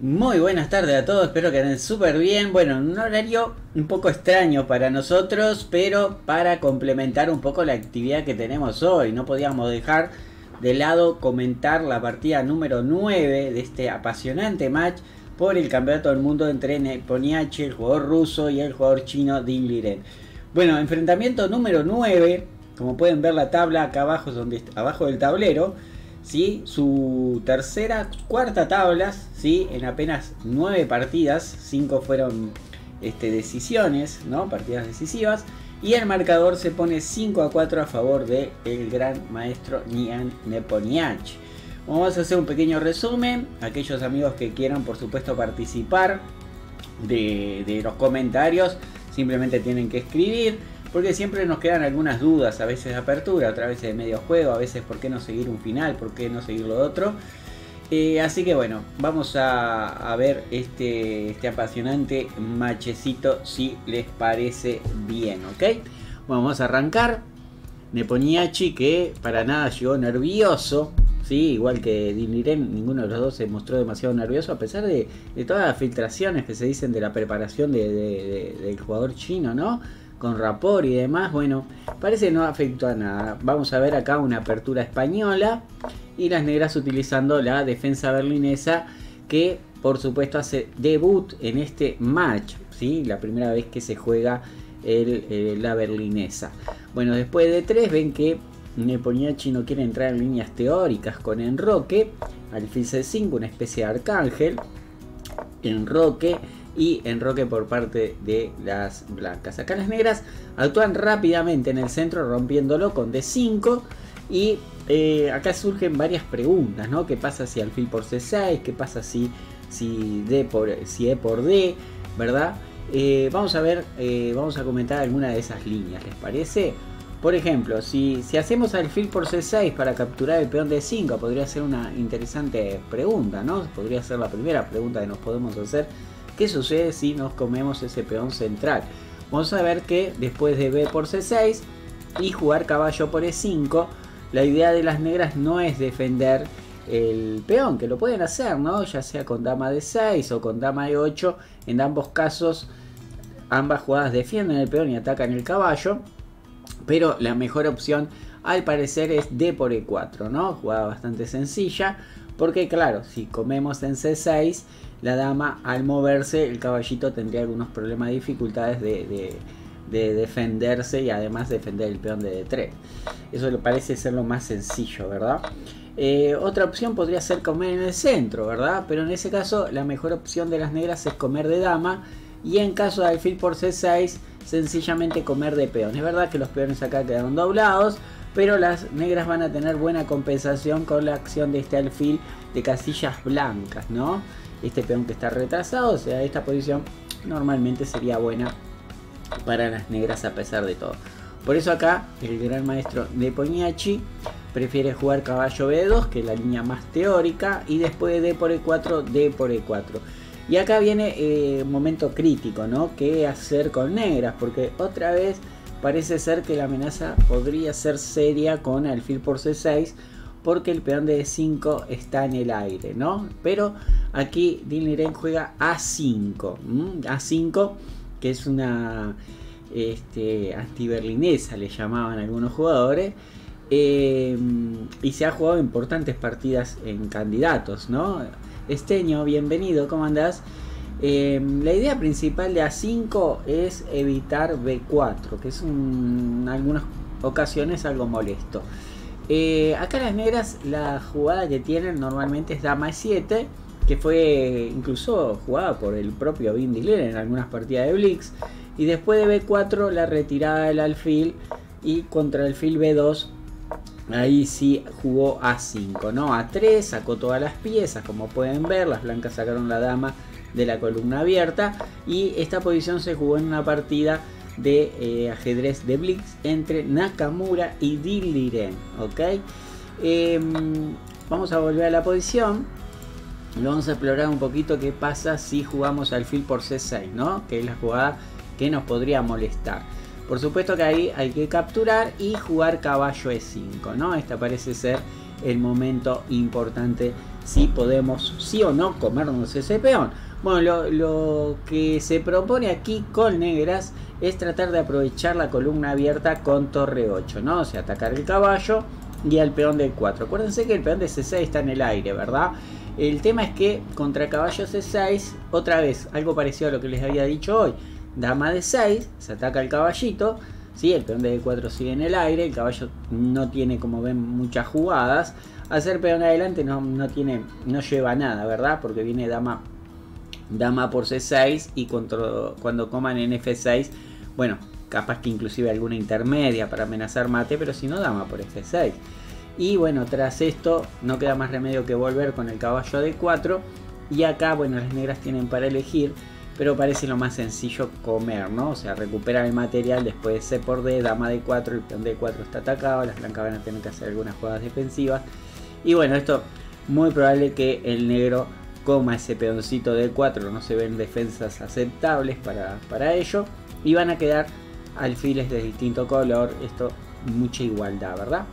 Muy buenas tardes a todos, espero que anden súper bien. Bueno, un horario un poco extraño para nosotros, pero para complementar un poco la actividad que tenemos hoy. No podíamos dejar de lado comentar la partida número 9 de este apasionante match por el campeonato del mundo entre Nepomniachtchi, el jugador ruso, y el jugador chino Ding Liren. Bueno, enfrentamiento número 9, como pueden ver la tabla acá abajo, abajo del tablero. ¿Sí? Su cuarta tablas, ¿sí? En apenas 9 partidas, 5 fueron decisiones, ¿no? Partidas decisivas, y el marcador se pone 5-4 a favor del gran maestro Ian Nepomniachtchi. Vamos a hacer un pequeño resumen. Aquellos amigos que quieran, por supuesto, participar de los comentarios, simplemente tienen que escribir, porque siempre nos quedan algunas dudas, a veces de apertura, otras veces de medio juego, a veces por qué no seguir un final, por qué no seguir lo otro. Así que bueno, vamos a ver este apasionante matchecito, si les parece bien, ¿ok? Bueno, vamos a arrancar. Nepomniachtchi, que para nada llegó nervioso, ¿sí? Igual que Ding Liren, ninguno de los dos se mostró demasiado nervioso, a pesar de todas las filtraciones que se dicen de la preparación del jugador chino, ¿no? Con rapport y demás. Bueno, parece que no afectó a nada. Vamos a ver acá una apertura española y las negras utilizando la defensa berlinesa, que por supuesto hace debut en este match, ¿sí? La primera vez que se juega la berlinesa. Bueno, después de 3 ven que Nepomniachtchi no quiere entrar en líneas teóricas con enroque. Alfil C5, una especie de arcángel, enroque y enroque por parte de las blancas. Acá las negras actúan rápidamente en el centro, rompiéndolo con D5. Y acá surgen varias preguntas, ¿no? ¿Qué pasa si alfil por C6? ¿Qué pasa si E por D? ¿Verdad? Vamos a ver, vamos a comentar alguna de esas líneas, ¿les parece? Por ejemplo, si hacemos alfil por C6 para capturar el peón D5, podría ser una interesante pregunta, ¿no? Podría ser la primera pregunta que nos podemos hacer. ¿Qué sucede si nos comemos ese peón central? Vamos a ver que después de B por C6 y jugar caballo por E5, la idea de las negras no es defender el peón, que lo pueden hacer, ¿no? Ya sea con dama D6 o con dama E8. En ambos casos, ambas jugadas defienden el peón y atacan el caballo. Pero la mejor opción, al parecer, es D por E4, ¿no? Jugada bastante sencilla, porque claro, si comemos en C6, la dama, al moverse, el caballito tendría algunos problemas, dificultades de defenderse, y además defender el peón de D3. Eso le parece ser lo más sencillo, ¿verdad? Otra opción podría ser comer en el centro, ¿verdad? Pero en ese caso la mejor opción de las negras es comer de dama, y en caso de alfil por C6, sencillamente comer de peón. Es verdad que los peones acá quedaron doblados, pero las negras van a tener buena compensación con la acción de este alfil de casillas blancas, ¿no? Este peón que está retrasado, o sea, esta posición normalmente sería buena para las negras a pesar de todo. Por eso acá el gran maestro Nepomniachtchi prefiere jugar caballo B2, que es la línea más teórica, y después de D por E4, D por E4. Y acá viene un momento crítico, ¿no? ¿Qué hacer con negras? Porque otra vez parece ser que la amenaza podría ser seria con alfil por C6, porque el peón de E5 está en el aire, ¿no? Pero aquí Ding Liren juega A5, A5, que es una antiberlinesa, le llamaban algunos jugadores, y se ha jugado importantes partidas en candidatos, ¿no? Esteño, bienvenido, ¿cómo andás? La idea principal de A5 es evitar B4, que es en algunas ocasiones algo molesto. Acá las negras, la jugada que tienen normalmente es dama E7, que fue incluso jugada por el propio Ding Liren en algunas partidas de Blitz. Y después de B4, la retirada del alfil, y contra el alfil B2, ahí sí jugó A5, ¿no? A3, sacó todas las piezas, como pueden ver. Las blancas sacaron la dama de la columna abierta, y esta posición se jugó en una partida de ajedrez de Blitz entre Nakamura y Ding Liren, ¿ok? Vamos a volver a la posición y vamos a explorar un poquito qué pasa si jugamos alfil por C6, ¿no? Que es la jugada que nos podría molestar. Por supuesto que ahí hay que capturar y jugar caballo E5, ¿no? Este parece ser el momento importante si podemos, sí o no, comernos ese peón. Bueno, lo que se propone aquí con negras es tratar de aprovechar la columna abierta con torre 8, ¿no? O sea, atacar el caballo y al peón de 4. Acuérdense que el peón de C6 está en el aire, ¿verdad? El tema es que contra caballo C6, otra vez, algo parecido a lo que les había dicho hoy. Dama de 6, se ataca el caballito, ¿sí? El peón de D4 sigue en el aire, el caballo no tiene, como ven, muchas jugadas. Hacer peón adelante no lleva nada, ¿verdad? Porque viene dama por C6 y cuando coman en F6, bueno, capaz que inclusive alguna intermedia para amenazar mate, pero si no, dama por F6. Y bueno, tras esto no queda más remedio que volver con el caballo de 4. Y acá, bueno, las negras tienen para elegir, pero parece lo más sencillo comer, ¿no? O sea, recuperar el material después de C por D, dama de 4, el peón de 4 está atacado, las blancas van a tener que hacer algunas jugadas defensivas. Y bueno, esto muy probable que el negro coma ese peoncito de 4, no se ven defensas aceptables para ello. Y van a quedar alfiles de distinto color, esto mucha igualdad, ¿verdad?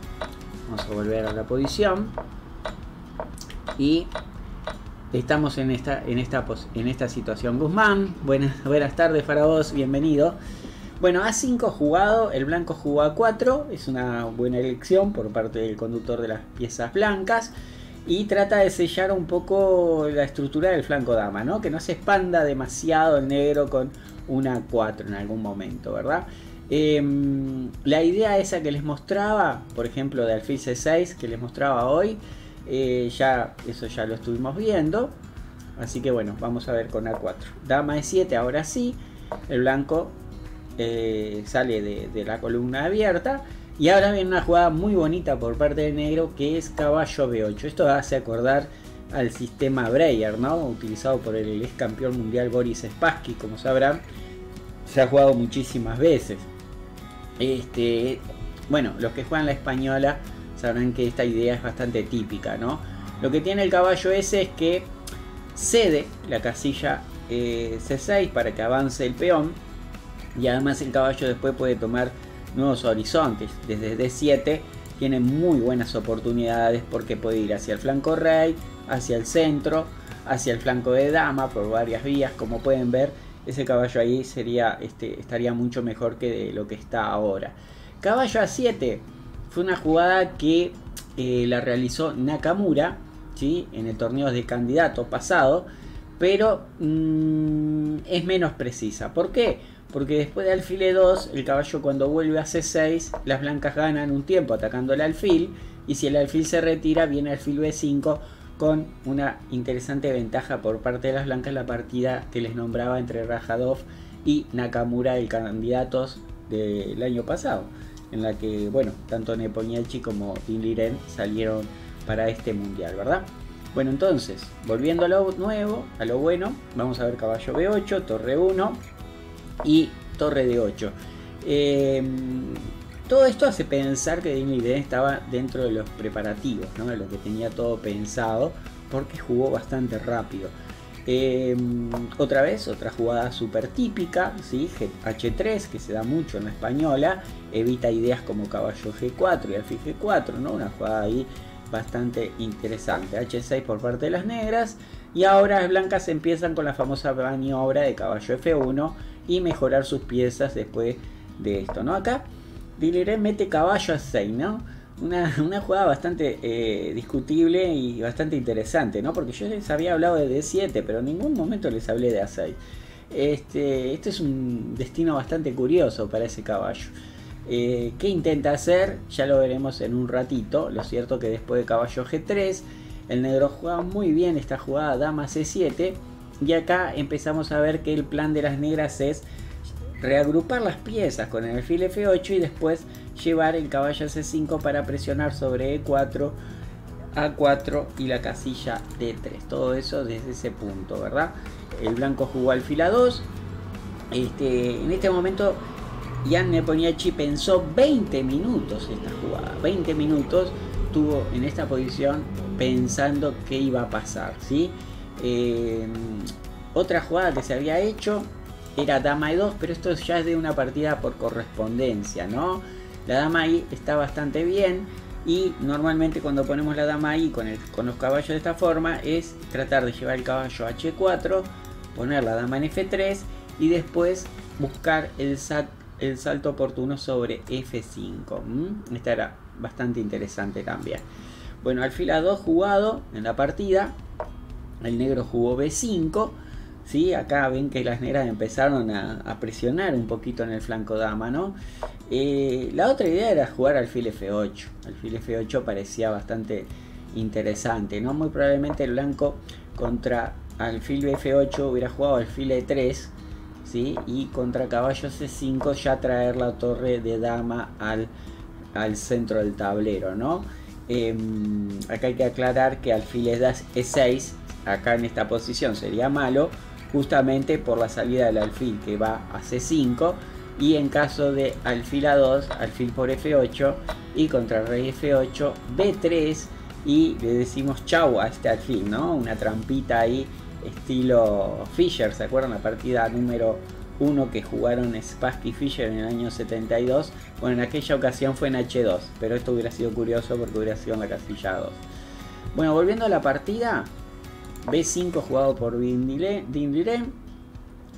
Vamos a volver a la posición. Y estamos en esta situación. Guzmán, buenas tardes para vos, bienvenido. Bueno, A5 jugado, el blanco jugó A4, es una buena elección por parte del conductor de las piezas blancas. Y trata de sellar un poco la estructura del flanco dama, ¿no? Que no se expanda demasiado el negro con una A4 en algún momento, ¿verdad? La idea esa que les mostraba, por ejemplo, de alfil C6 que les mostraba hoy, eso ya lo estuvimos viendo. Así que bueno, vamos a ver con A4. Dama E7, ahora sí, el blanco sale de la columna abierta. Y ahora viene una jugada muy bonita por parte del negro, que es caballo B8. Esto hace acordar al sistema Breyer, ¿no? Utilizado por el ex campeón mundial Boris Spassky, como sabrán. Se ha jugado muchísimas veces. Bueno, los que juegan la española sabrán que esta idea es bastante típica, ¿no? Lo que tiene el caballo ese es que cede la casilla C6 para que avance el peón. Y además el caballo después puede tomar nuevos horizontes. Desde D7 tiene muy buenas oportunidades porque puede ir hacia el flanco rey, hacia el centro, hacia el flanco de dama por varias vías. Como pueden ver, ese caballo ahí estaría mucho mejor que de lo que está ahora. Caballo A7 fue una jugada que la realizó Nakamura, ¿sí? En el torneo de candidato pasado, pero es menos precisa. ¿Por qué? Porque después de alfil E2, el caballo cuando vuelve a C6, las blancas ganan un tiempo atacando el alfil, y si el alfil se retira, viene alfil B5 con una interesante ventaja por parte de las blancas, la partida que les nombraba entre Rajadov y Nakamura, el candidatos del año pasado, en la que, bueno, tanto Nepomniachtchi como Dinh Liren salieron para este mundial, ¿verdad? Bueno, entonces, volviendo a lo nuevo, a lo bueno, vamos a ver caballo B8, torre 1 y torre de 8. Todo esto hace pensar que Dinh Liren estaba dentro de los preparativos, ¿no? De lo que tenía todo pensado, porque jugó bastante rápido. Otra vez, otra jugada súper típica, ¿sí? H3, que se da mucho en la española, evita ideas como caballo G4 y alfil G4, ¿no? Una jugada ahí bastante interesante. H6 por parte de las negras, y ahora las blancas empiezan con la famosa maniobra de caballo F1 y mejorar sus piezas después de esto, ¿no? Acá Dinh Liren mete caballo a 6, ¿no? Una jugada bastante discutible y bastante interesante, ¿no? Porque yo les había hablado de D7, pero en ningún momento les hablé de A6. Este es un destino bastante curioso para ese caballo. ¿Qué intenta hacer? Ya lo veremos en un ratito. Lo cierto que después de caballo G3, el negro juega muy bien esta jugada dama C7. Y acá empezamos a ver que el plan de las negras es reagrupar las piezas con el alfil F8 y después llevar el caballo a C5 para presionar sobre E4, A4 y la casilla D3. Todo eso desde ese punto, ¿verdad? El blanco jugó alfil A2. En este momento Jan Nepomniachtchi pensó 20 minutos esta jugada. 20 minutos tuvo en esta posición pensando qué iba a pasar, ¿sí? Otra jugada que se había hecho era dama E2, pero esto ya es de una partida por correspondencia, ¿no? La dama ahí está bastante bien Y normalmente cuando ponemos la dama ahí con los caballos de esta forma es tratar de llevar el caballo a H4, poner la dama en F3 y después buscar el salto oportuno sobre F5. Esta era bastante interesante también. Bueno, alfil A2 jugado en la partida. El negro jugó B5. ¿Sí? Acá ven que las negras empezaron a presionar un poquito en el flanco dama, ¿no? La otra idea era jugar alfil F8. Alfil F8 parecía bastante interesante, ¿no? Muy probablemente el blanco contra alfil F8 hubiera jugado alfil E3, ¿sí? Y contra caballo C5 ya traer la torre de dama al centro del tablero, ¿no? Acá hay que aclarar que alfil E6 acá en esta posición sería malo, justamente por la salida del alfil que va a C5, y en caso de alfil A2, alfil por F8 y contra rey F8, B3 y le decimos chau a este alfil, ¿no? Una trampita ahí estilo Fischer, ¿se acuerdan? La partida número 1 que jugaron Spassky y Fischer en el año 72. Bueno, en aquella ocasión fue en H2, pero esto hubiera sido curioso porque hubiera sido en la casilla 2. Bueno, volviendo a la partida, B5 jugado por Dindirén.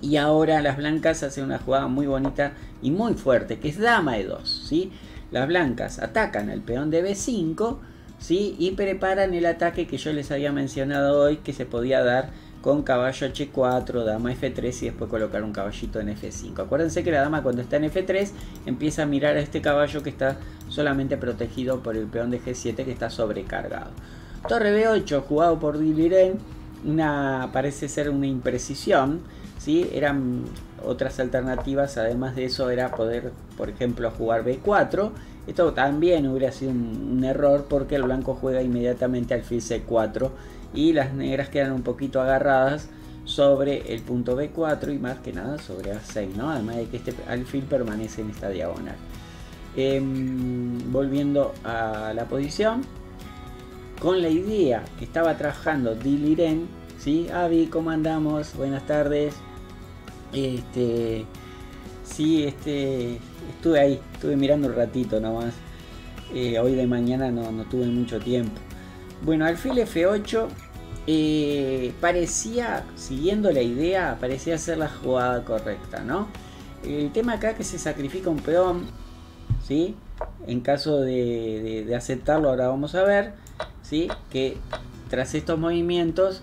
Y ahora las blancas hacen una jugada muy bonita y muy fuerte, que es dama E2, ¿sí? Las blancas atacan al peón de B5, ¿sí? Y preparan el ataque que yo les había mencionado hoy, que se podía dar con caballo H4, dama F3 y después colocar un caballito en F5. Acuérdense que la dama cuando está en F3 empieza a mirar a este caballo que está solamente protegido por el peón de G7 que está sobrecargado. Torre B8 jugado por Dindirén. Parece ser una imprecisión, ¿sí? Eran otras alternativas, además de eso era poder, por ejemplo, jugar B4. Esto también hubiera sido un error porque el blanco juega inmediatamente alfil C4 y las negras quedan un poquito agarradas sobre el punto B4 y más que nada sobre A6, ¿no? Además de que este alfil permanece en esta diagonal. Volviendo a la posición, con la idea que estaba trabajando Dindirén, ¿sí? Avi, ¿cómo andamos? Buenas tardes. Sí, estuve ahí, estuve mirando un ratito nomás. Hoy de mañana no tuve mucho tiempo. Bueno, alfil F8 parecía, siguiendo la idea, parecía ser la jugada correcta, ¿no? El tema acá es que se sacrifica un peón, ¿sí? En caso de aceptarlo, ahora vamos a ver, ¿sí? Que tras estos movimientos,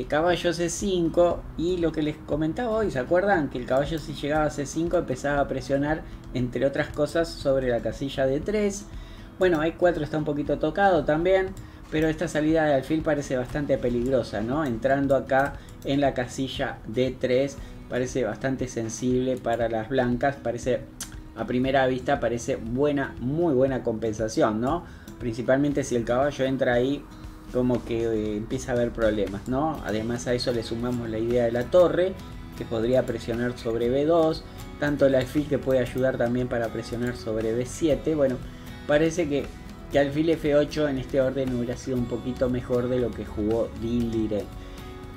caballo C5 y lo que les comentaba hoy, ¿se acuerdan? Que el caballo si llegaba a C5 empezaba a presionar, entre otras cosas, sobre la casilla D3. Bueno, E4 está un poquito tocado también, pero esta salida de alfil parece bastante peligrosa, ¿no? Entrando acá en la casilla D3 parece bastante sensible para las blancas, parece, a primera vista parece buena, muy buena compensación, ¿no? Principalmente si el caballo entra ahí, como que empieza a haber problemas, ¿no? Además a eso le sumamos la idea de la torre, que podría presionar sobre B2, tanto el alfil que puede ayudar también para presionar sobre B7. Bueno, parece que alfil F8 en este orden hubiera sido un poquito mejor de lo que jugó Dindirén.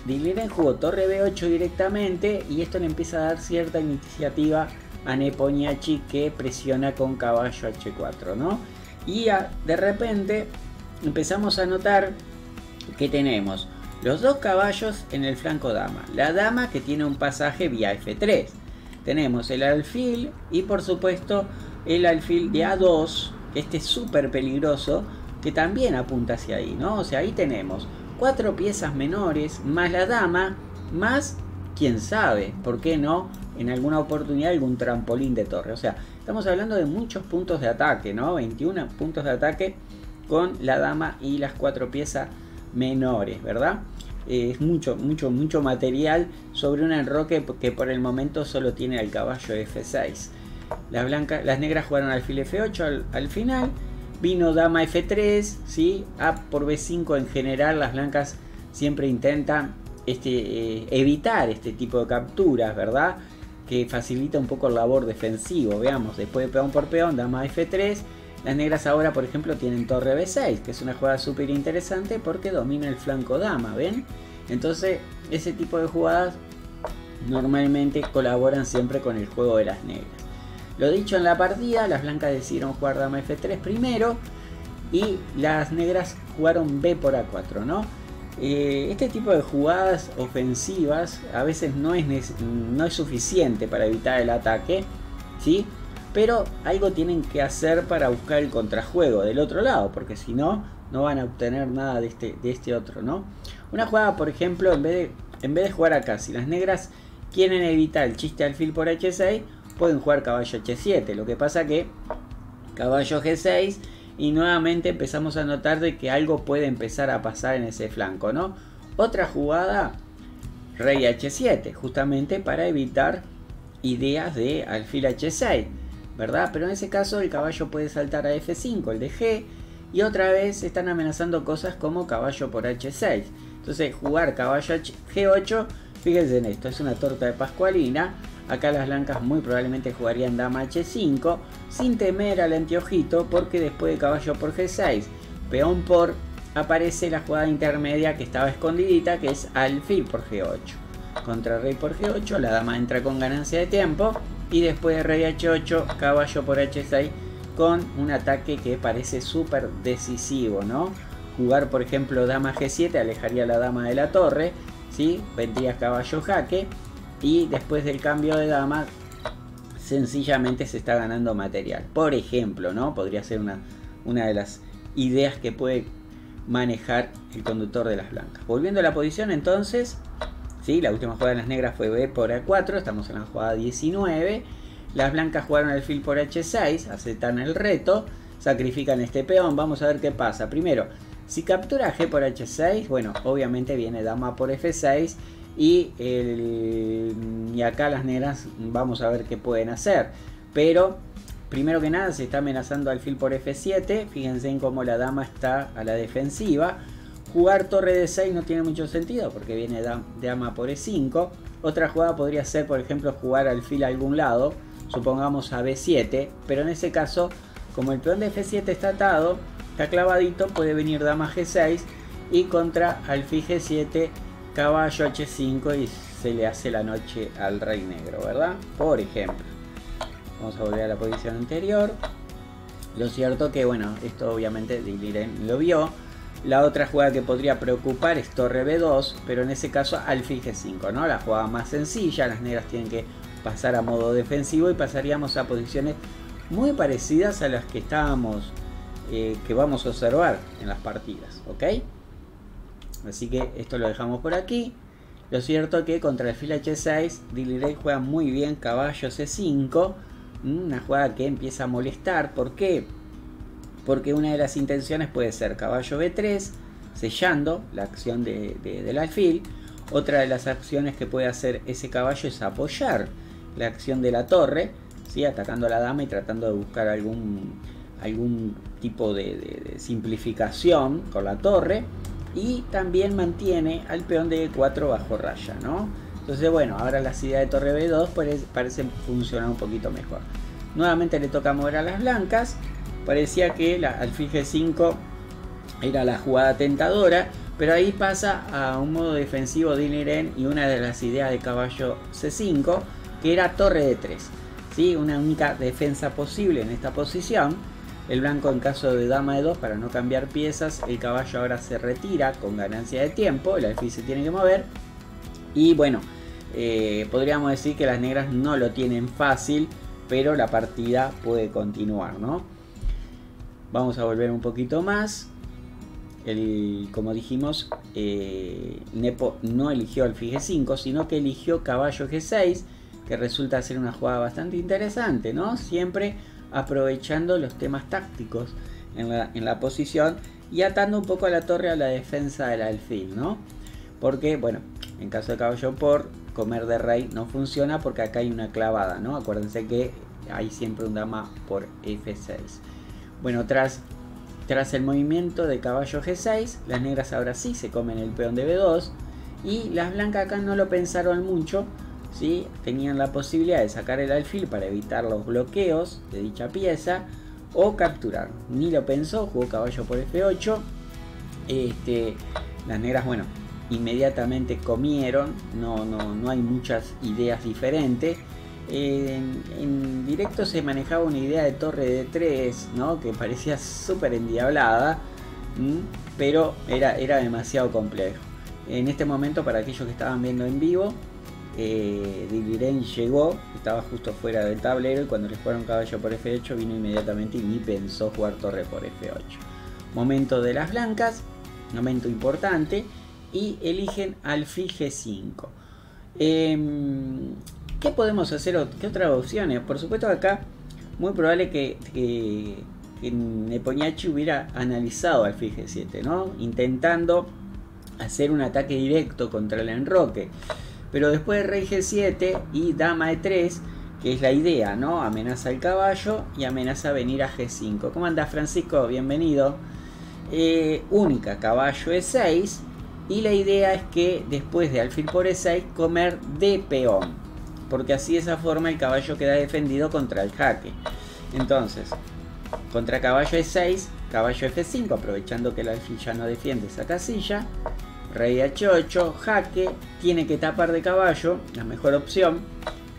Dindirén jugó torre B8 directamente y esto le empieza a dar cierta iniciativa a Nepomniachtchi, que presiona con caballo H4, ¿no? Y de repente empezamos a notar que tenemos los dos caballos en el flanco dama, la dama que tiene un pasaje vía F3, tenemos el alfil y por supuesto el alfil de A2, este es súper peligroso, que también apunta hacia ahí, ¿no? O sea, ahí tenemos 4 piezas menores más la dama, más, quién sabe, ¿por qué no? En alguna oportunidad algún trampolín de torre. O sea, estamos hablando de muchos puntos de ataque, ¿no? 21 puntos de ataque con la dama y las 4 piezas menores, ¿verdad? Es mucho material sobre un enroque que por el momento solo tiene al caballo F6. Las negras jugaron alfil F8 al final. Vino dama F3, ¿sí? A por B5 en general. Las blancas siempre intentan evitar este tipo de capturas, ¿verdad? Que facilita un poco el labor defensivo. Veamos, después de peón por peón, dama F3. Las negras ahora, por ejemplo, tienen torre B6, que es una jugada súper interesante porque domina el flanco dama, ¿ven? Entonces, ese tipo de jugadas normalmente colaboran siempre con el juego de las negras. Lo dicho en la partida, las blancas decidieron jugar dama F3 primero y las negras jugaron B por A4, ¿no? Este tipo de jugadas ofensivas a veces no es suficiente para evitar el ataque, ¿sí? Pero algo tienen que hacer para buscar el contrajuego del otro lado, porque si no, no van a obtener nada de este otro, ¿no? Una jugada, por ejemplo, en vez de jugar acá, si las negras quieren evitar el chiste alfil por H6, pueden jugar caballo H7. Lo que pasa que caballo G6 y nuevamente empezamos a notar de que algo puede empezar a pasar en ese flanco, ¿no? Otra jugada, rey H7, justamente para evitar ideas de alfil H6, ¿verdad? Pero en ese caso el caballo puede saltar a F5, el de G, y otra vez están amenazando cosas como caballo por H6. Entonces jugar caballo G8, fíjense en esto, es una torta de pascualina. Acá las blancas muy probablemente jugarían dama H5 sin temer al anteojito, porque después de caballo por G6, peón por, aparece la jugada intermedia que estaba escondidita, que es alfil por G8. Contra rey por G8, la dama entra con ganancia de tiempo, y después de rey H8, caballo por H6 con un ataque que parece súper decisivo, ¿no? Jugar por ejemplo dama G7 alejaría a la dama de la torre, ¿sí? Vendría caballo jaque, y después del cambio de dama sencillamente se está ganando material. Por ejemplo, ¿no? Podría ser una de las ideas que puede manejar el conductor de las blancas. Volviendo a la posición entonces, ¿sí? La última jugada de las negras fue B por A4, estamos en la jugada 19. Las blancas jugaron alfil por H6, aceptan el reto, sacrifican este peón. Vamos a ver qué pasa. Primero, si captura G por H6, bueno, obviamente viene dama por F6 y acá las negras vamos a ver qué pueden hacer. Pero primero que nada se está amenazando alfil por F7, fíjense en cómo la dama está a la defensiva. Jugar torre de 6 no tiene mucho sentido porque viene dama por E5. Otra jugada podría ser, por ejemplo, jugar alfil a algún lado, supongamos a B7, pero en ese caso, como el peón de F7 está atado, está clavadito, puede venir dama G6 y contra alfil G7, caballo H5 y se le hace la noche al rey negro, ¿verdad? Por ejemplo. Vamos a volver a la posición anterior. Lo cierto que, bueno, esto obviamente Diliren lo vio. La otra jugada que podría preocupar es torre B2, pero en ese caso alfil G5, ¿no? La jugada más sencilla, las negras tienen que pasar a modo defensivo y pasaríamos a posiciones muy parecidas a las que estábamos, que vamos a observar en las partidas, ¿ok? Así que esto lo dejamos por aquí. Lo cierto que contra alfil H6, Diliren juega muy bien caballo C5, una jugada que empieza a molestar. ¿Por qué? Porque una de las intenciones puede ser caballo B3, sellando la acción del alfil. Otra de las acciones que puede hacer ese caballo es apoyar la acción de la torre, ¿sí? Atacando a la dama y tratando de buscar algún tipo de simplificación con la torre. Y también mantiene al peón de E4 bajo raya, ¿no? Entonces, bueno, ahora las ideas de torre B2 parecen funcionar un poquito mejor. Nuevamente le toca mover a las blancas. Parecía que la alfil G5 era la jugada tentadora, pero ahí pasa a un modo defensivo de Diliren y una de las ideas de caballo C5, que era torre D3, ¿sí? Una única defensa posible en esta posición. El blanco, en caso de dama de 2, para no cambiar piezas, el caballo ahora se retira con ganancia de tiempo, el alfil se tiene que mover. Y bueno, podríamos decir que las negras no lo tienen fácil, pero la partida puede continuar, ¿no? Vamos a volver un poquito más. Como dijimos, Nepo no eligió alfil G5, sino que eligió caballo G6, que resulta ser una jugada bastante interesante, ¿no? Siempre aprovechando los temas tácticos en la posición y atando un poco a la torre a la defensa del alfil, ¿no? Porque, bueno, en caso de caballo por comer de rey no funciona porque acá hay una clavada, ¿no? Acuérdense que hay siempre un dama por F6. Bueno, tras el movimiento de caballo G6, las negras ahora sí se comen el peón de B2 y las blancas acá no lo pensaron mucho, ¿sí? Tenían la posibilidad de sacar el alfil para evitar los bloqueos de dicha pieza o capturar. Ni lo pensó, jugó caballo por F8. Las negras, bueno, inmediatamente comieron, no hay muchas ideas diferentes. En directo se manejaba una idea de torre de 3, ¿no? Que parecía súper endiablada, pero era demasiado complejo. En este momento, para aquellos que estaban viendo en vivo, Diliren llegó, estaba justo fuera del tablero, y cuando le jugaron caballo por F8 vino inmediatamente y ni pensó jugar torre por F8. Momento de las blancas, momento importante, y eligen alfil G5. ¿Qué podemos hacer? ¿Qué otras opciones? Por supuesto acá muy probable que Nepomniachtchi hubiera analizado alfil G7, ¿no? Intentando hacer un ataque directo contra el enroque. Pero después de rey G7 y dama E3, que es la idea, ¿no? Amenaza el caballo y amenaza a venir a G5. ¿Cómo andás, Francisco? Bienvenido. Única, caballo E6. Y la idea es que después de alfil por E6 comer de peón, porque así de esa forma el caballo queda defendido contra el jaque. Entonces, contra caballo E6, caballo F5, aprovechando que el alfil ya no defiende esa casilla. Rey H8, jaque, tiene que tapar de caballo, la mejor opción.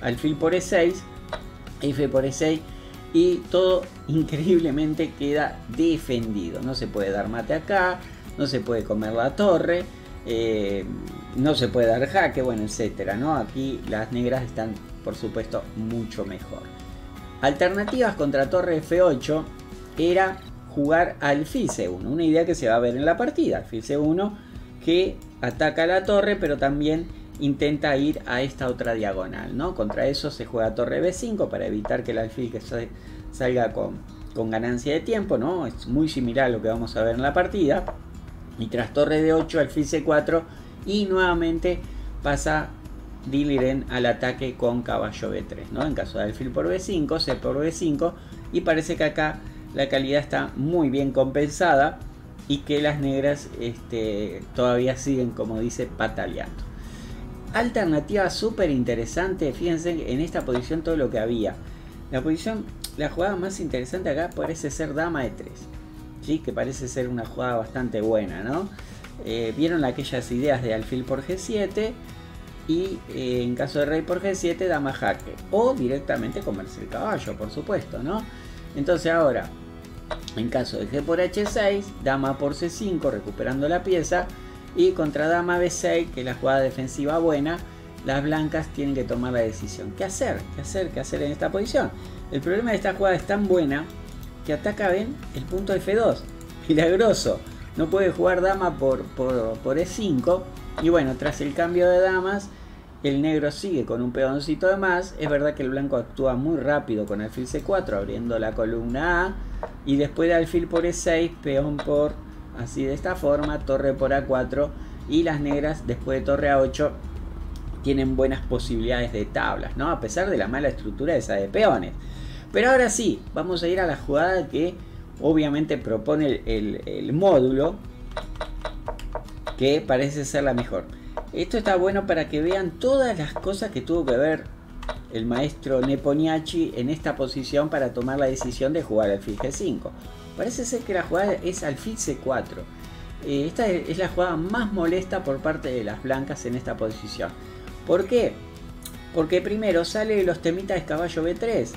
Alfil por E6, F por E6, y todo increíblemente queda defendido. No se puede dar mate acá, no se puede comer la torre, no se puede dar jaque, bueno, etcétera, ¿no? Aquí las negras están, por supuesto, mucho mejor. Alternativas contra torre F8 era jugar alfil C1, una idea que se va a ver en la partida. Alfil C1 que ataca la torre, pero también intenta ir a esta otra diagonal, ¿no? Contra eso se juega torre B5 para evitar que el alfil que salga con ganancia de tiempo, ¿no? Es muy similar a lo que vamos a ver en la partida. Y tras torre D8, alfil C4, y nuevamente pasa Diliren al ataque con caballo B3, ¿no? En caso de alfil por B5, C por B5, y parece que acá la calidad está muy bien compensada y que las negras todavía siguen, como dice, pataleando. Alternativa súper interesante, fíjense en esta posición todo lo que había. La jugada más interesante acá parece ser dama E3, ¿sí? Que parece ser una jugada bastante buena, ¿no? Vieron aquellas ideas de alfil por G7 y en caso de rey por G7, dama jaque, o directamente comerse el caballo, por supuesto, ¿no? Entonces ahora, en caso de G por H6, dama por C5, recuperando la pieza, y contra dama B6, que es la jugada defensiva buena, las blancas tienen que tomar la decisión. ¿Qué hacer? ¿Qué hacer en esta posición? El problema de esta jugada es tan buena que ataca, ven, el punto F2. Milagroso. No puede jugar dama por E5. Y bueno, tras el cambio de damas, el negro sigue con un peoncito de más. Es verdad que el blanco actúa muy rápido con alfil C4, abriendo la columna A. Y después de alfil por E6, peón por, así de esta forma, torre por A4. Y las negras, después de torre A8, tienen buenas posibilidades de tablas, ¿no? A pesar de la mala estructura esa de peones. Pero ahora sí, vamos a ir a la jugada que obviamente propone el módulo, que parece ser la mejor. Esto está bueno para que vean todas las cosas que tuvo que ver el maestro Nepomniachtchi en esta posición para tomar la decisión de jugar alfil G5. Parece ser que la jugada es alfil C4. Esta es la jugada más molesta por parte de las blancas en esta posición. ¿Por qué? Porque primero sale los temitas de caballo B3.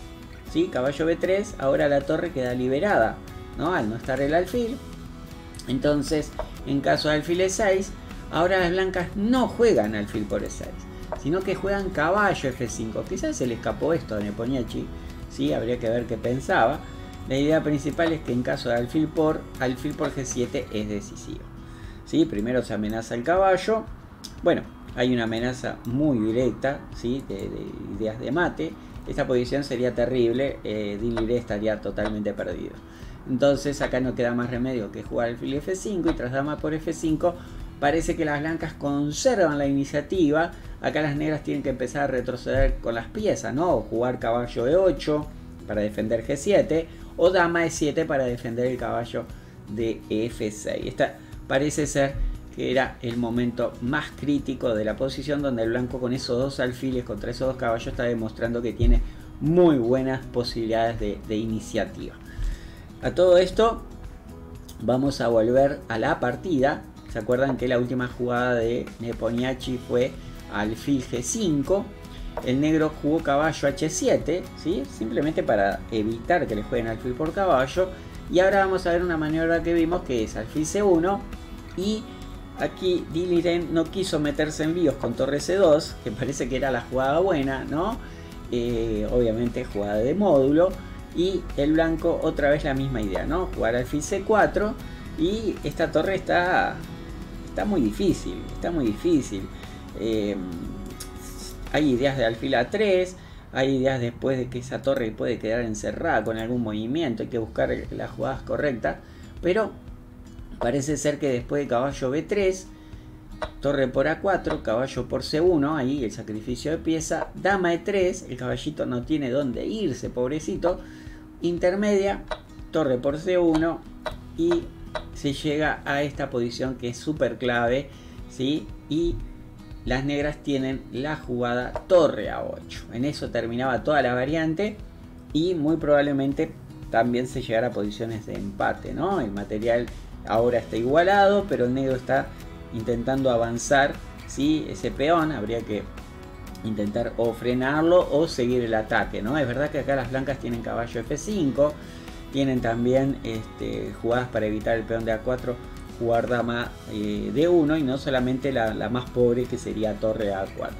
¿Sí? Caballo B3, ahora la torre queda liberada, ¿no? Al no estar el alfil. Entonces, en caso de alfil E6, ahora las blancas no juegan alfil por E6, sino que juegan caballo F5. Quizás se le escapó esto a Nepomniachtchi, ¿sí? Habría que ver qué pensaba. La idea principal es que en caso de alfil por G7 es decisivo, ¿sí? Primero se amenaza el caballo. Bueno, hay una amenaza muy directa, ¿sí? de ideas de mate. Esta posición sería terrible, Diliren estaría totalmente perdido. Entonces acá no queda más remedio que jugar alfil F5, y tras dama por F5 parece que las blancas conservan la iniciativa. Acá las negras tienen que empezar a retroceder con las piezas, ¿no? O jugar caballo E8 para defender G7, o dama E7 para defender el caballo de F6. Esta parece ser que era el momento más crítico de la posición, donde el blanco con esos dos alfiles contra esos dos caballos está demostrando que tiene muy buenas posibilidades de iniciativa. A todo esto vamos a volver a la partida. ¿Se acuerdan que la última jugada de Nepomniachtchi fue alfil G5? el negro jugó caballo H7, ¿sí? Simplemente para evitar que le jueguen alfil por caballo. Y ahora vamos a ver una maniobra que vimos, que es alfil C1. Y aquí Diliren no quiso meterse en líos con torre C2, que parece que era la jugada buena, ¿no? Obviamente jugada de módulo. Y el blanco otra vez la misma idea, ¿no? Jugar alfil C4. Y esta torre está muy difícil, está muy difícil. Hay ideas de alfil A3, hay ideas después de que esa torre puede quedar encerrada con algún movimiento, hay que buscar las jugadas correctas, pero parece ser que después de caballo B3, torre por A4, caballo por C1, ahí el sacrificio de pieza, dama E3, el caballito no tiene dónde irse, pobrecito, intermedia, torre por C1 y se llega a esta posición que es súper clave, ¿sí? Y las negras tienen la jugada torre A8. En eso terminaba toda la variante y muy probablemente también se llegara a posiciones de empate, ¿no? El material ahora está igualado, pero el negro está intentando avanzar, ¿sí? Ese peón habría que intentar o frenarlo o seguir el ataque, ¿no? Es verdad que acá las blancas tienen caballo F5, tienen también jugadas para evitar el peón de A4, jugar dama D1 y no solamente la más pobre que sería torre A4.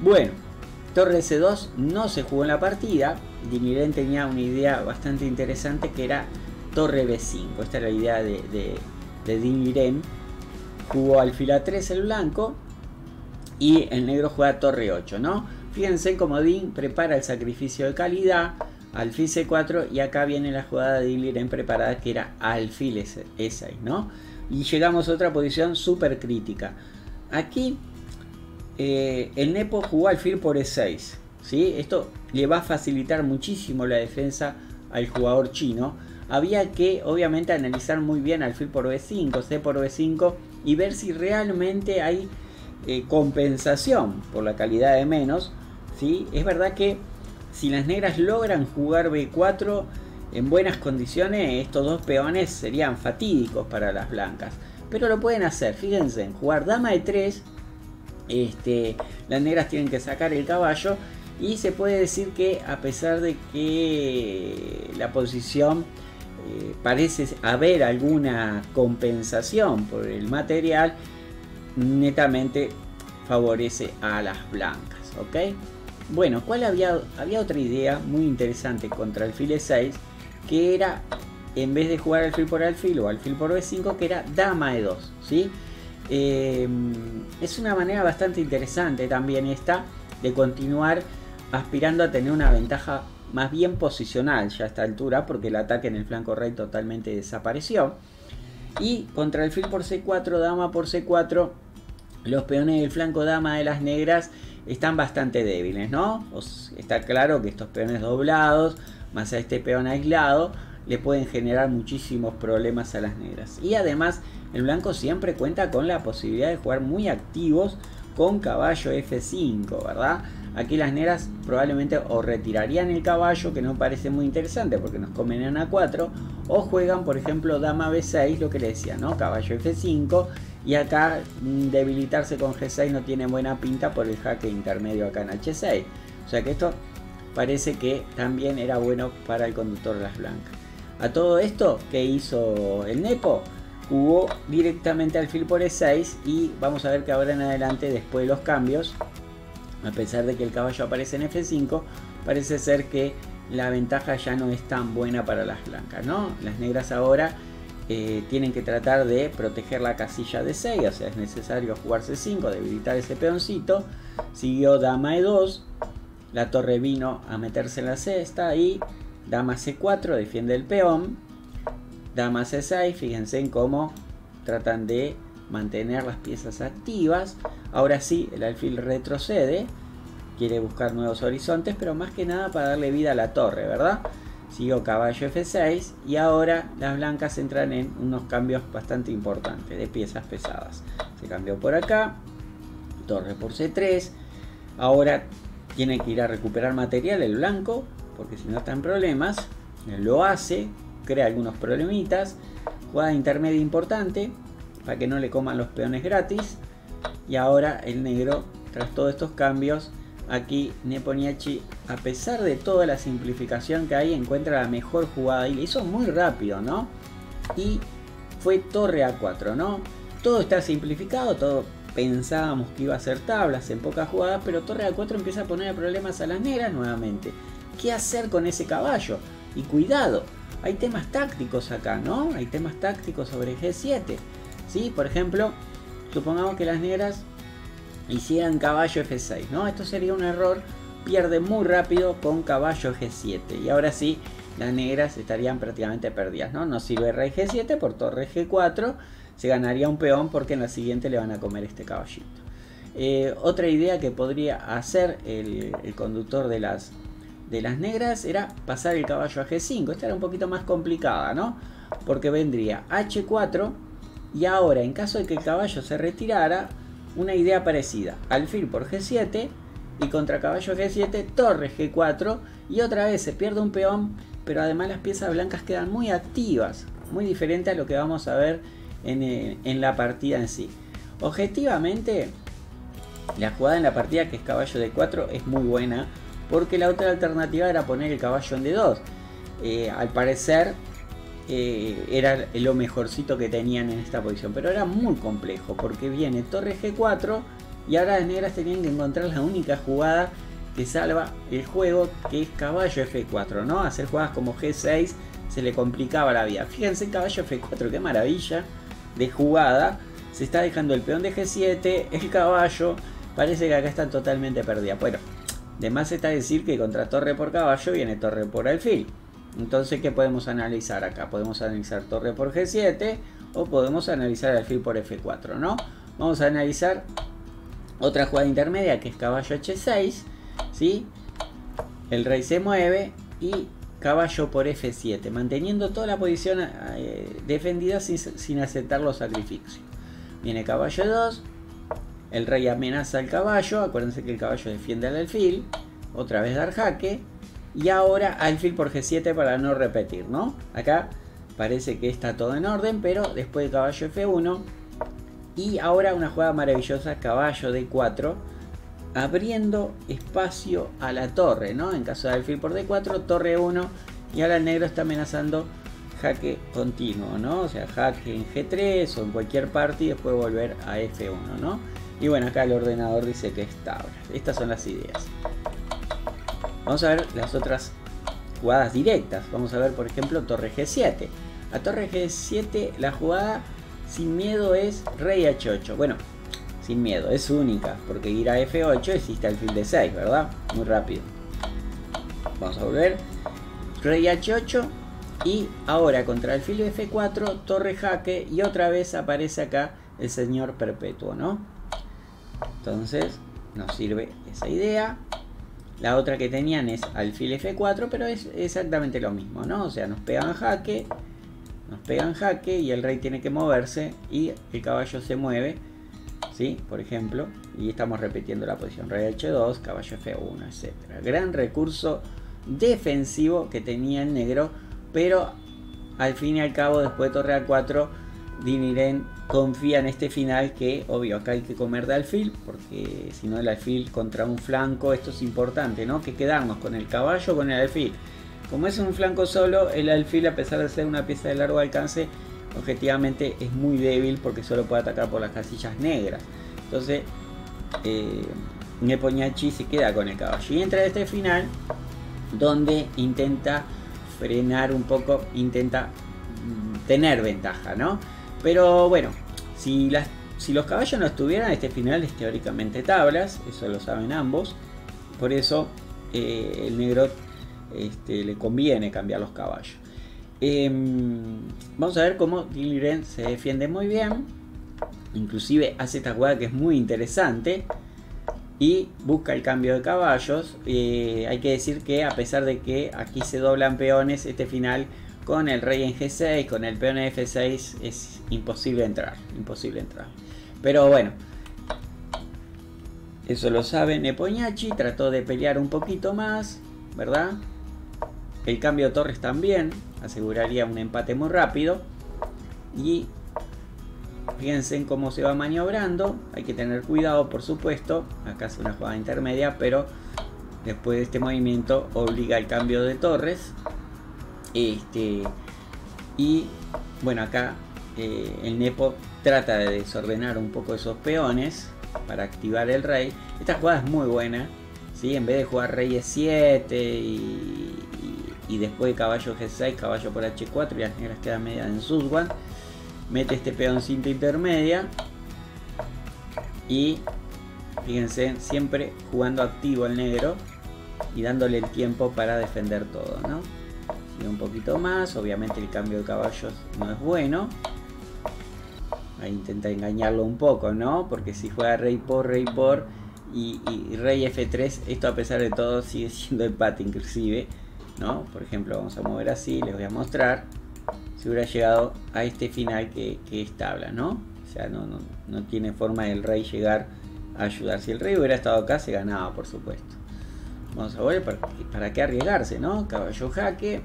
Bueno, torre C2 no se jugó en la partida. Diliren tenía una idea bastante interesante que era torre B5. Esta era la idea de Diliren. Jugó alfil A3 el blanco y el negro juega torre 8, ¿no? Fíjense cómo Din prepara el sacrificio de calidad, alfil C4 y acá viene la jugada de Diliren preparada que era alfil E6, ¿no? Y llegamos a otra posición súper crítica. Aquí el Nepo jugó alfil por E6, ¿sí? Esto le va a facilitar muchísimo la defensa al jugador chino. Había que obviamente analizar muy bien alfil por B5, C por B5 y ver si realmente hay compensación por la calidad de menos, ¿sí? Es verdad que si las negras logran jugar B4 en buenas condiciones, estos dos peones serían fatídicos para las blancas. Pero lo pueden hacer, fíjense, en jugar dama E3, las negras tienen que sacar el caballo. Y se puede decir que a pesar de que la posición parece haber alguna compensación por el material, netamente favorece a las blancas, ¿ok? Bueno, había otra idea muy interesante contra alfil E6, que era, en vez de jugar alfil por alfil o alfil por B5, que era dama E2, ¿sí? Es una manera bastante interesante también esta, de continuar aspirando a tener una ventaja más bien posicional ya a esta altura, porque el ataque en el flanco rey totalmente desapareció. Y contra alfil por C4, dama por C4, los peones del flanco dama de las negras están bastante débiles, ¿no? Está claro que estos peones doblados, más a este peón aislado, le pueden generar muchísimos problemas a las negras. Y además, el blanco siempre cuenta con la posibilidad de jugar muy activos con caballo F5, ¿verdad? Aquí las negras probablemente o retirarían el caballo, que no parece muy interesante porque nos comen en A4, o juegan, por ejemplo, dama B6, lo que le decía, ¿no? Caballo F5, y acá debilitarse con G6 no tiene buena pinta por el jaque intermedio acá en H6. O sea que esto parece que también era bueno para el conductor de las blancas. A todo esto, ¿qué hizo el Nepo? Jugó directamente alfil por E6 y vamos a ver que ahora en adelante, después de los cambios, a pesar de que el caballo aparece en F5, parece ser que la ventaja ya no es tan buena para las blancas, ¿no? Las negras ahora tienen que tratar de proteger la casilla de 6, o sea, es necesario jugar C5, debilitar ese peoncito. Siguió dama E2, la torre vino a meterse en la cesta y dama C4 defiende el peón, dama C6, fíjense en cómo tratan de mantener las piezas activas. Ahora sí, el alfil retrocede, quiere buscar nuevos horizontes, pero más que nada para darle vida a la torre, ¿verdad? Siguió caballo F6 y ahora las blancas entran en unos cambios bastante importantes de piezas pesadas. Se cambió por acá, torre por C3, ahora tiene que ir a recuperar material el blanco, porque si no está en problemas. Lo hace, crea algunos problemitas, jugada intermedia importante para que no le coman los peones gratis. Y ahora el negro, tras todos estos cambios, aquí Nepomniachtchi, a pesar de toda la simplificación que hay, encuentra la mejor jugada y lo hizo muy rápido, ¿no? Y fue torre A4, ¿no? Todo está simplificado, todo pensábamos que iba a ser tablas en pocas jugadas, pero torre A4 empieza a poner problemas a las negras nuevamente. ¿Qué hacer con ese caballo? Y cuidado, hay temas tácticos acá, ¿no? Hay temas tácticos sobre G7, ¿sí? Por ejemplo, supongamos que las negras hicieran caballo F6, ¿no? Esto sería un error, pierde muy rápido con caballo G7 y ahora sí, las negras estarían prácticamente perdidas, ¿no? No sirve rey G7, por torre G4 se ganaría un peón porque en la siguiente le van a comer este caballito. Otra idea que podría hacer el conductor de las negras era pasar el caballo a G5. Esta era un poquito más complicada, ¿no? Porque vendría H4 y ahora, en caso de que el caballo se retirara, una idea parecida: alfil por G7 y contra caballo G7, torre G4 y otra vez se pierde un peón, pero además las piezas blancas quedan muy activas, muy diferente a lo que vamos a ver en la partida en sí. Objetivamente, la jugada en la partida, que es caballo D4, es muy buena, porque la otra alternativa era poner el caballo en D2. Al parecer era lo mejorcito que tenían en esta posición, pero era muy complejo porque viene torre G4 y ahora las negras tenían que encontrar la única jugada que salva el juego, que es caballo F4, ¿no? Hacer jugadas como G6 se le complicaba la vida. Fíjense, caballo F4, qué maravilla de jugada. Se está dejando el peón de G7, el caballo, parece que acá están totalmente perdidas. Bueno, de más está decir que contra torre por caballo viene torre por alfil. Entonces, ¿qué podemos analizar acá? Podemos analizar torre por G7 o podemos analizar alfil por F4, ¿no? Vamos a analizar otra jugada intermedia, que es caballo H6, ¿sí? El rey se mueve y caballo por F7, manteniendo toda la posición defendida sin aceptar los sacrificios. Viene caballo 2, el rey amenaza al caballo, acuérdense que el caballo defiende al alfil, otra vez dar jaque, y ahora alfil por G7 para no repetir, ¿no? Acá parece que está todo en orden, pero después caballo F1, y ahora una jugada maravillosa, caballo D4, abriendo espacio a la torre, ¿no? En caso de alfil por D4, torre 1, y ahora el negro está amenazando jaque continuo, ¿no? O sea, jaque en G3 o en cualquier parte y después volver a F1, ¿no? Y bueno, acá el ordenador dice que es tabla. Estas son las ideas. Vamos a ver las otras jugadas directas. Vamos a ver, por ejemplo, torre G7. A torre G7 la jugada sin miedo es rey H8. Bueno, sin miedo, es única, porque ir a F8 existe alfil D6, ¿verdad? Muy rápido. Vamos a volver. Rey H8 y ahora contra alfil F4, torre jaque y otra vez aparece acá el señor perpetuo, ¿no? Entonces nos sirve esa idea. La otra que tenían es alfil F4, pero es exactamente lo mismo, ¿no? O sea, nos pegan jaque y el rey tiene que moverse y el caballo se mueve, ¿sí? Por ejemplo, y estamos repitiendo la posición rey H2, caballo F1, etc. Gran recurso defensivo que tenía el negro, pero al fin y al cabo, después de torre A4, Diniren confía en este final, que obvio acá hay que comer de alfil, porque si no el alfil contra un flanco, esto es importante, ¿no? Que quedarnos con el caballo o con el alfil. Como es un flanco solo, el alfil, a pesar de ser una pieza de largo alcance, objetivamente es muy débil porque solo puede atacar por las casillas negras. Entonces Nepomniachtchi se queda con el caballo y entra a este final donde intenta frenar un poco, intenta tener ventaja, ¿no? Pero bueno, si los caballos no estuvieran, este final es teóricamente tablas, eso lo saben ambos. Por eso el negro le conviene cambiar los caballos. Vamos a ver cómo Diniren se defiende muy bien. Inclusive hace esta jugada que es muy interesante y busca el cambio de caballos. Hay que decir que a pesar de que aquí se doblan peones, este final con el rey en G6, con el peón en F6 es imposible entrar, pero bueno, eso lo sabe Nepomniachtchi. Trató de pelear un poquito más, ¿verdad? El cambio de torres también aseguraría un empate muy rápido. Y Fíjense en cómo se va maniobrando. Hay que tener cuidado, por supuesto. Acá es una jugada intermedia, pero después de este movimiento obliga al cambio de torres. Y bueno, acá el Nepo trata de desordenar un poco esos peones para activar el rey. Esta jugada es muy buena, ¿sí? En vez de jugar rey E7 y después de caballo G6, caballo por H4 y las negras quedan medias en Suswan, mete este peoncito intermedia y fíjense, siempre jugando activo el negro y dándole el tiempo para defender todo, ¿no? Sigue un poquito más, obviamente el cambio de caballos no es bueno. Ahí intenta engañarlo un poco, ¿no? Porque si juega rey por y rey F3, esto a pesar de todo sigue siendo empate inclusive, ¿no? Por ejemplo, vamos a mover así, les voy a mostrar. Si hubiera llegado a este final que es tabla, ¿no? O sea, no tiene forma del rey llegar a ayudar. Si el rey hubiera estado acá, se ganaba, por supuesto. Vamos a ver para qué arriesgarse, ¿no? Caballo jaque.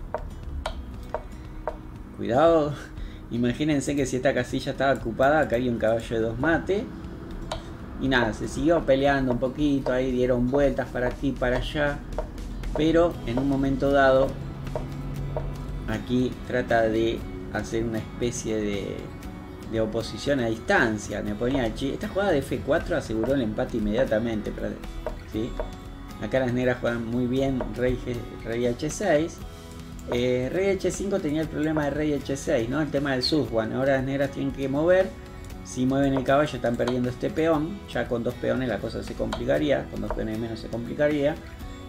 Cuidado. Imagínense que si esta casilla estaba ocupada, acá hay un caballo de 2 mate. Y nada, se siguió peleando un poquito, ahí dieron vueltas para aquí, para allá. Pero en un momento dado, aquí trata de hacer una especie de oposición a distancia. Neponiachi. Esta jugada de F4 aseguró el empate inmediatamente, ¿sí? Acá las negras juegan muy bien rey H6. Rey H5 tenía el problema de rey H6, ¿no? El tema del Suswan. Ahora las negras tienen que mover. Si mueven el caballo están perdiendo este peón. Ya con 2 peones la cosa se complicaría. Con 2 peones menos se complicaría.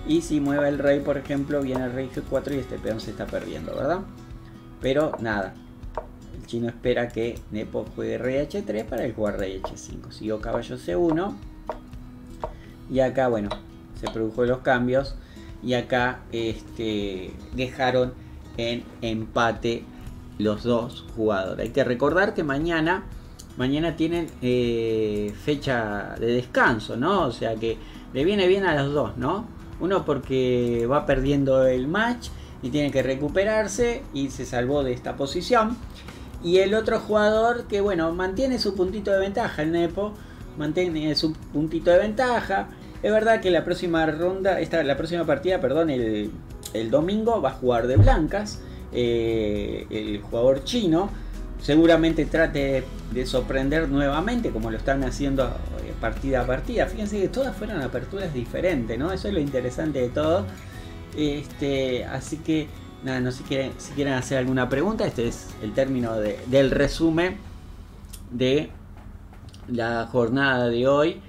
Y si mueve el rey, por ejemplo, viene el rey G4 y este peón se está perdiendo, ¿verdad? Pero nada. El chino espera que Nepo juegue rey H3 para el jugar rey H5. Siguió caballo C1. Y acá, bueno, se produjo los cambios. Y acá dejaron en empate los dos jugadores. Hay que recordar que mañana tienen fecha de descanso, ¿no? O sea que le viene bien a los dos, ¿no? Uno porque va perdiendo el match y tiene que recuperarse y se salvó de esta posición. Y el otro jugador que, bueno, mantiene su puntito de ventaja, el Nepo mantiene su puntito de ventaja. Es verdad que la próxima partida, perdón, el domingo va a jugar de blancas. El jugador chino seguramente trate de sorprender nuevamente, como lo están haciendo partida a partida. Fíjense que todas fueron aperturas diferentes, ¿no? Eso es lo interesante de todo. Así que nada, no sé si quieren hacer alguna pregunta. Este es el término del resumen de la jornada de hoy.